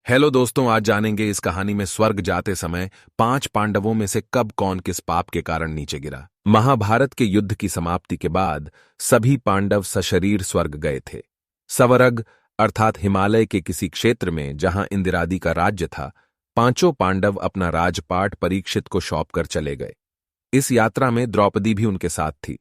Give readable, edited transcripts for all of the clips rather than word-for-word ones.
Hello दोस्तों, आज जानेंगे इस कहानी में स्वर्ग जाते समय 5 पांडवों में से कब कौन किस पाप के कारण नीचे गिरा। महाभारत के युद्ध की समाप्ति के बाद सभी पांडव सशरीर स्वर्ग गए थे। स्वर्ग अर्थात हिमालय के किसी क्षेत्र में जहां इंदिरादि का राज्य था, 5 पांडव अपना राजपाट परीक्षित को सौंप कर चले गए। इस यात्रा में द्रौपदी भी उनके साथ थी।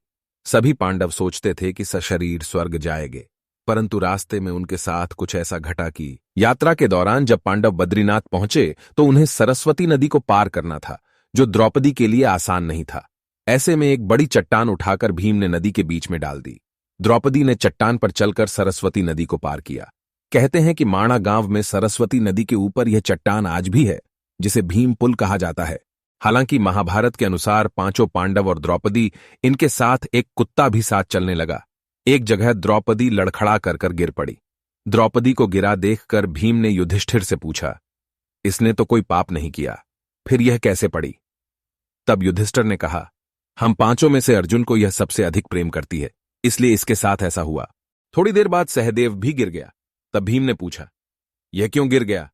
सभी पांडव सोचते थे कि सशरीर स्वर्ग जाएंगे, परंतु रास्ते में उनके साथ कुछ ऐसा घटा कि यात्रा के दौरान जब पांडव बद्रीनाथ पहुंचे तो उन्हें सरस्वती नदी को पार करना था, जो द्रौपदी के लिए आसान नहीं था। ऐसे में एक बड़ी चट्टान उठाकर भीम ने नदी के बीच में डाल दी। द्रौपदी ने चट्टान पर चलकर सरस्वती नदी को पार किया। कहते हैं कि माणा गांव में सरस्वती नदी के ऊपर यह चट्टान आज भी है, जिसे भीम पुल कहा जाता है। हालांकि महाभारत के अनुसार 5 पांडव और द्रौपदी, इनके साथ एक कुत्ता भी साथ चलने लगा। एक जगह द्रौपदी लड़खड़ा कर गिर पड़ी। द्रौपदी को गिरा देखकर भीम ने युधिष्ठिर से पूछा, इसने तो कोई पाप नहीं किया, फिर यह कैसे पड़ी? तब युधिष्ठिर ने कहा, हम 5 में से अर्जुन को यह सबसे अधिक प्रेम करती है, इसलिए इसके साथ ऐसा हुआ। थोड़ी देर बाद सहदेव भी गिर गया। तब भीम ने पूछा, यह क्यों गिर गया?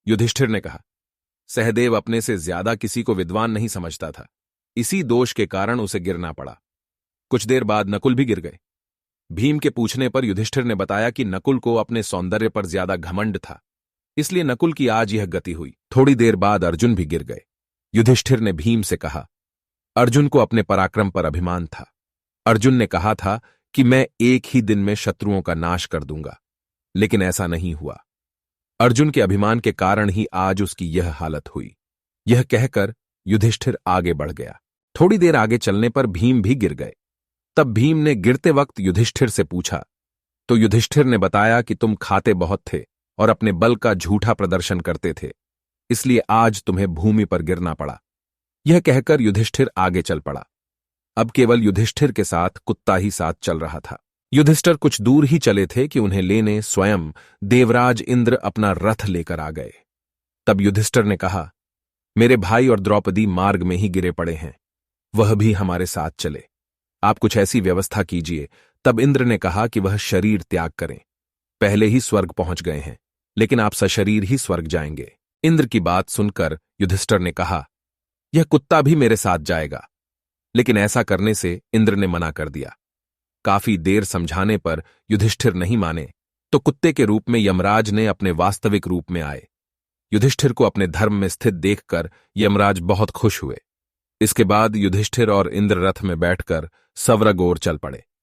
युधिष्ठिर ने कहा, सहदेव अपने से ज्यादा किसी को विद्वान नहीं समझता था, इसी दोष के कारण उसे गिरना पड़ा। कुछ देर बाद नकुल भी गिर गए। भीम के पूछने पर युधिष्ठिर ने बताया कि नकुल को अपने सौंदर्य पर ज्यादा घमंड था, इसलिए नकुल की आज यह गति हुई। थोड़ी देर बाद अर्जुन भी गिर गए। युधिष्ठिर ने भीम से कहा, अर्जुन को अपने पराक्रम पर अभिमान था। अर्जुन ने कहा था कि मैं एक ही दिन में शत्रुओं का नाश कर दूंगा, लेकिन ऐसा नहीं हुआ। अर्जुन के अभिमान के कारण ही आज उसकी यह हालत हुई। यह कहकर युधिष्ठिर आगे बढ़ गया। थोड़ी देर आगे चलने पर भीम भी गिर गए। तब भीम ने गिरते वक्त युधिष्ठिर से पूछा, तो युधिष्ठिर ने बताया कि तुम खाते बहुत थे और अपने बल का झूठा प्रदर्शन करते थे, इसलिए आज तुम्हें भूमि पर गिरना पड़ा। यह कहकर युधिष्ठिर आगे चल पड़ा। अब केवल युधिष्ठिर के साथ कुत्ता ही साथ चल रहा था। युधिष्ठिर कुछ दूर ही चले थे कि उन्हें लेने स्वयं देवराज इंद्र अपना रथ लेकर आ गए। तब युधिष्ठिर ने कहा, मेरे भाई और द्रौपदी मार्ग में ही गिरे पड़े हैं, वह भी हमारे साथ चले, आप कुछ ऐसी व्यवस्था कीजिए। तब इंद्र ने कहा कि वह शरीर त्याग करें, पहले ही स्वर्ग पहुंच गए हैं, लेकिन आप सशरीर ही स्वर्ग जाएंगे। इंद्र की बात सुनकर युधिष्ठिर ने कहा, यह कुत्ता भी मेरे साथ जाएगा, लेकिन ऐसा करने से इंद्र ने मना कर दिया। काफी देर समझाने पर युधिष्ठिर नहीं माने, तो कुत्ते के रूप में यमराज ने अपने वास्तविक रूप में आए। युधिष्ठिर को अपने धर्म में स्थित देखकर यमराज बहुत खुश हुए। इसके बाद युधिष्ठिर और इंद्र रथ में बैठकर स्वर्ग ओर चल पड़े।